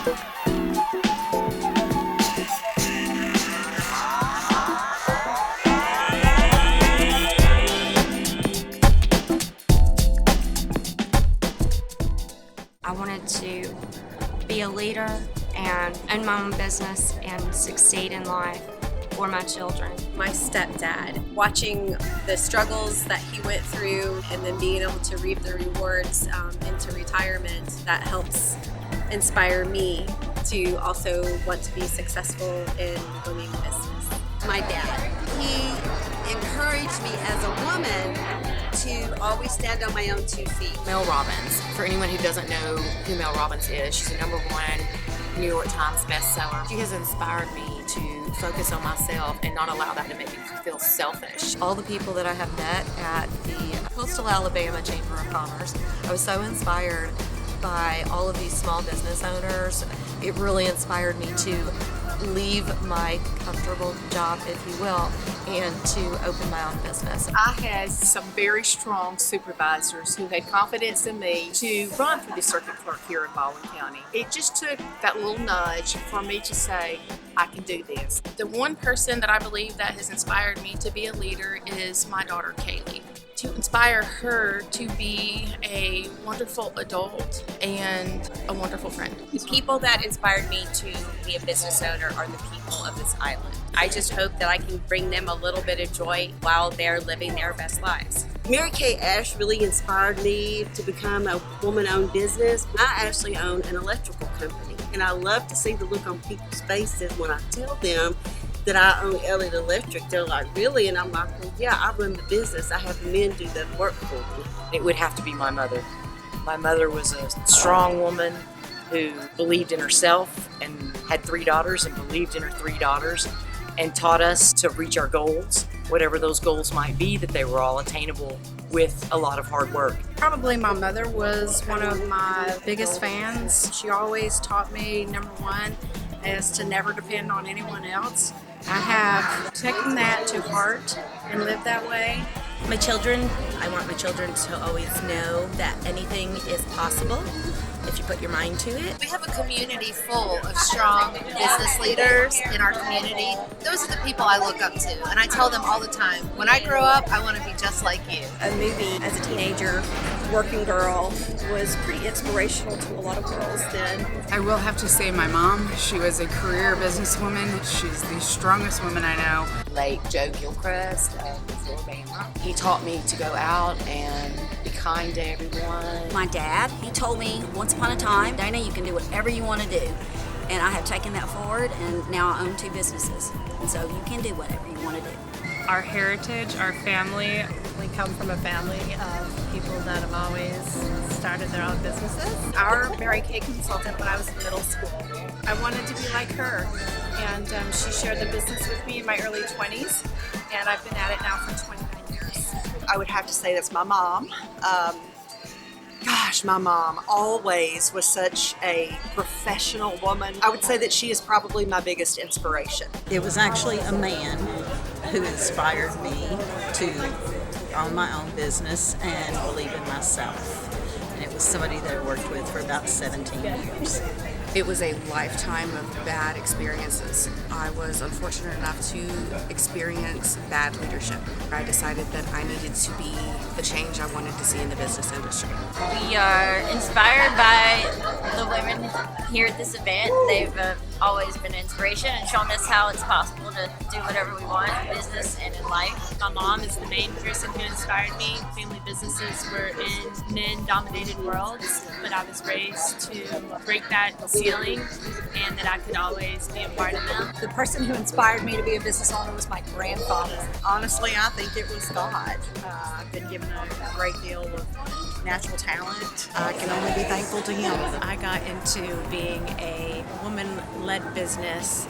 I wanted to be a leader and own my own business and succeed in life for my children. My stepdad, watching the struggles that he went through and then being able to reap the rewards into retirement, that helps inspire me to also want to be successful in owning a business. My dad, he encouraged me as a woman to always stand on my own 2 feet. Mel Robbins. For anyone who doesn't know who Mel Robbins is, she's a #1 New York Times bestseller. She has inspired me to focus on myself and not allow that to make me feel selfish. All the people that I have met at the Coastal Alabama Chamber of Commerce, I was so inspired by all of these small business owners. It really inspired me to leave my comfortable job, if you will, and to open my own business. I had some very strong supervisors who had confidence in me to run for the circuit clerk here in Baldwin County. It just took that little nudge for me to say, I can do this. The one person that I believe that has inspired me to be a leader is my daughter, Kaylee. To inspire her to be a wonderful adult and a wonderful friend. The people that inspired me to be a business owner are the people of this island. I just hope that I can bring them a little bit of joy while they're living their best lives. Mary Kay Ash really inspired me to become a woman-owned business. I actually own an electrical company, and I love to see the look on people's faces when I tell them that I own Elliott Electric. They're like, really? And I'm like, well, yeah, I run the business. I have men do the work for me. It would have to be my mother. My mother was a strong woman who believed in herself and had 3 daughters and believed in her 3 daughters and taught us to reach our goals, whatever those goals might be, that they were all attainable with a lot of hard work. Probably my mother was one of my biggest fans. She always taught me, #1, is to never depend on anyone else. I have taken that to heart and lived that way. My children, I want my children to always know that anything is possible if you put your mind to it. We have a community full of strong business leaders in our community. Those are the people I look up to, and I tell them all the time, when I grow up, I want to be just like you. A movie as a teenager, working girl, was pretty inspirational to a lot of girls then. I will have to say my mom, she was a career businesswoman. She's the strongest woman I know. Late Joe Gilchrist of Alabama. He taught me to go out and be kind to everyone. My dad, he told me once upon a time, Dana, you can do whatever you want to do. And I have taken that forward, and now I own 2 businesses. And so you can do whatever you want to do. Our heritage, our family, we come from a family of people that have always started their own businesses. Our Mary Kay consultant when I was in middle school, I wanted to be like her. And she shared the business with me in my early 20s, and I've been at it now for 29 years. I would have to say that's my mom. Gosh, my mom always was such a professional woman. I would say that she is probably my biggest inspiration. It was actually a man who inspired me to own my own business and believe in myself. And it was somebody that I worked with for about 17 years. It was a lifetime of bad experiences. I was unfortunate enough to experience bad leadership. I decided that I needed to be the change I wanted to see in the business industry. We are inspired by the women here at this event. They've always been an inspiration and shown us how it's possible to do whatever we want in business and in life. My mom is the main person who inspired me. Family businesses were in men-dominated worlds, but I was raised to break that ceiling and that I could always be a part of them. The person who inspired me to be a business owner was my grandfather. Honestly, I think it was God. I've been given a great deal of natural talent. I can only be thankful to him. I got into being a woman-led business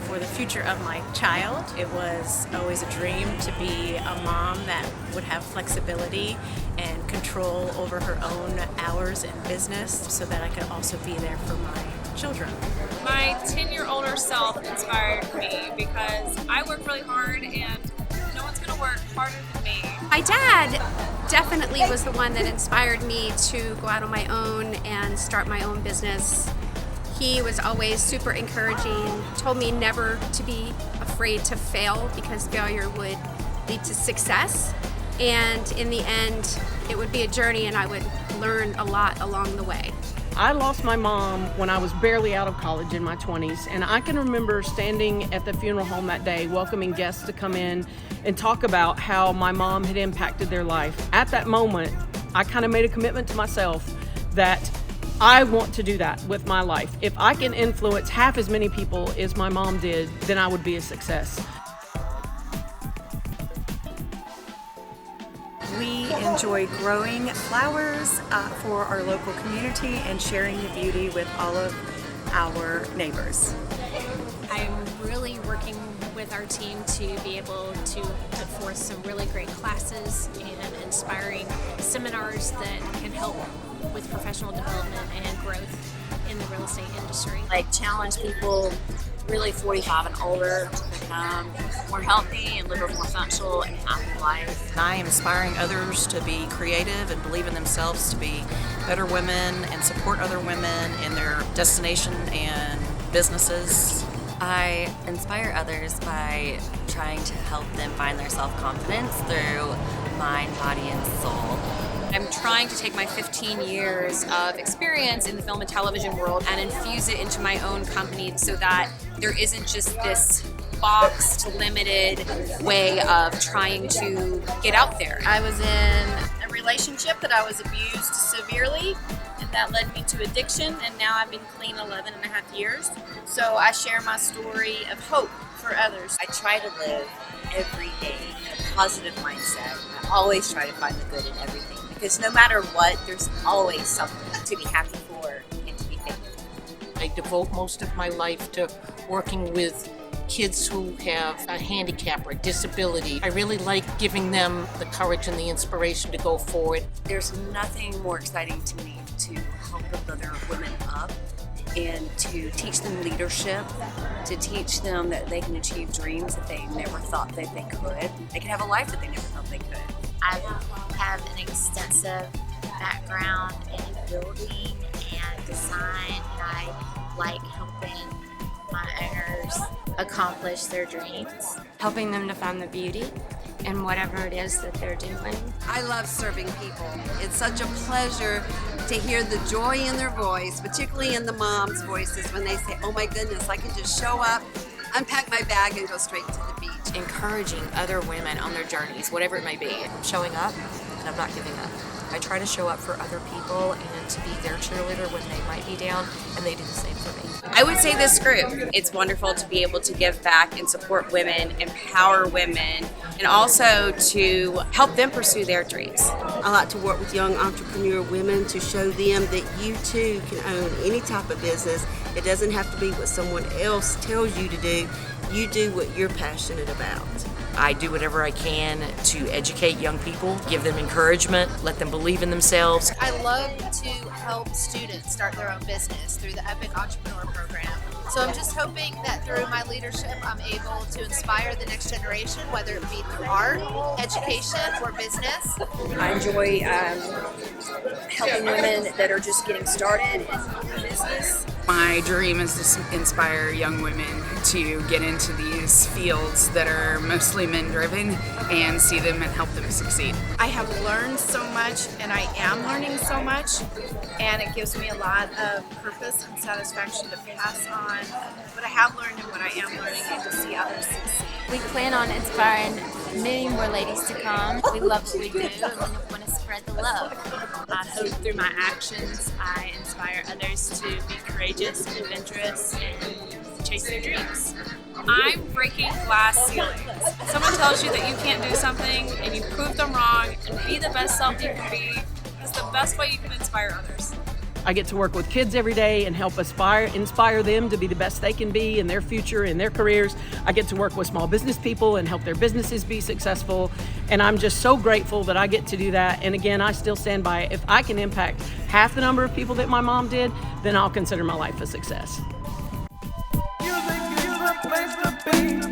for the future of my child. It was always a dream to be a mom that would have flexibility and control over her own hours in business so that I could also be there for my children. My 10-year-older self inspired me because I work really hard and no one's going to work harder than me. My dad definitely was the one that inspired me to go out on my own and start my own business. He was always super encouraging, told me never to be afraid to fail because failure would lead to success. And in the end, it would be a journey and I would learn a lot along the way. I lost my mom when I was barely out of college in my 20s, and I can remember standing at the funeral home that day welcoming guests to come in and talk about how my mom had impacted their life. At that moment, I kind of made a commitment to myself that I want to do that with my life. If I can influence half as many people as my mom did, then I would be a success. We enjoy growing flowers for our local community and sharing the beauty with all of our neighbors. I'm really working with our team to be able to put forth some really great classes and inspiring seminars that can help with professional development and growth in the real estate industry. Like challenge people really 45 and older to become more healthy and live a more functional and happy life. I am inspiring others to be creative and believe in themselves, to be better women and support other women in their destination and businesses. I inspire others by trying to help them find their self-confidence through mind, body, and soul. I'm trying to take my 15 years of experience in the film and television world and infuse it into my own company so that there isn't just this boxed, limited way of trying to get out there. I was in a relationship that I was abused severely, and that led me to addiction, and now I've been clean 11 and a half years. So I share my story of hope for others. I try to live every day in a positive mindset. I always try to find the good in everything, because no matter what, there's always something to be happy for and to be thankful for. I devote most of my life to working with kids who have a handicap or a disability. I really like giving them the courage and the inspiration to go forward. There's nothing more exciting to me to help lift other women up and to teach them leadership, to teach them that they can achieve dreams that they never thought that they could. They can have a life that they never thought they could. I have an extensive background in building and design, and I like helping my owners accomplish their dreams. Helping them to find the beauty in whatever it is that they're doing. I love serving people. It's such a pleasure to hear the joy in their voice, particularly in the moms' voices when they say, oh my goodness, I can just show up, unpack my bag and go straight to the beach. Encouraging other women on their journeys, whatever it may be. I'm showing up and I'm not giving up. I try to show up for other people and to be their cheerleader when they might be down, and they do the same for me. I would say this group, it's wonderful to be able to give back and support women, empower women, and also to help them pursue their dreams. I like to work with young entrepreneur women to show them that you too can own any type of business. It doesn't have to be what someone else tells you to do. You do what you're passionate about. I do whatever I can to educate young people, give them encouragement, let them believe in themselves. I love to help students start their own business through the Epic Entrepreneur Program. So I'm just hoping that through my leadership, I'm able to inspire the next generation, whether it be through art, education, or business. I enjoy helping women that are just getting started in business. My dream is to inspire young women to get into these fields that are mostly men-driven and see them and help them succeed. I have learned so much, and I am learning so much, and it gives me a lot of purpose and satisfaction to pass on what I have learned and what I am learning, and to see others succeed. We plan on inspiring many more ladies to come. We love what we do, and we want to spread the love. I hope through my actions I inspire others to be courageous and adventurous and chase their dreams. I'm breaking glass ceilings. Someone tells you that you can't do something and you prove them wrong, and be the best self you can be is the best way you can inspire others. I get to work with kids every day and help inspire them to be the best they can be in their future, in their careers. I get to work with small business people and help their businesses be successful. And I'm just so grateful that I get to do that. And again, I still stand by it. If I can impact half the number of people that my mom did, then I'll consider my life a success. Music is the place to be.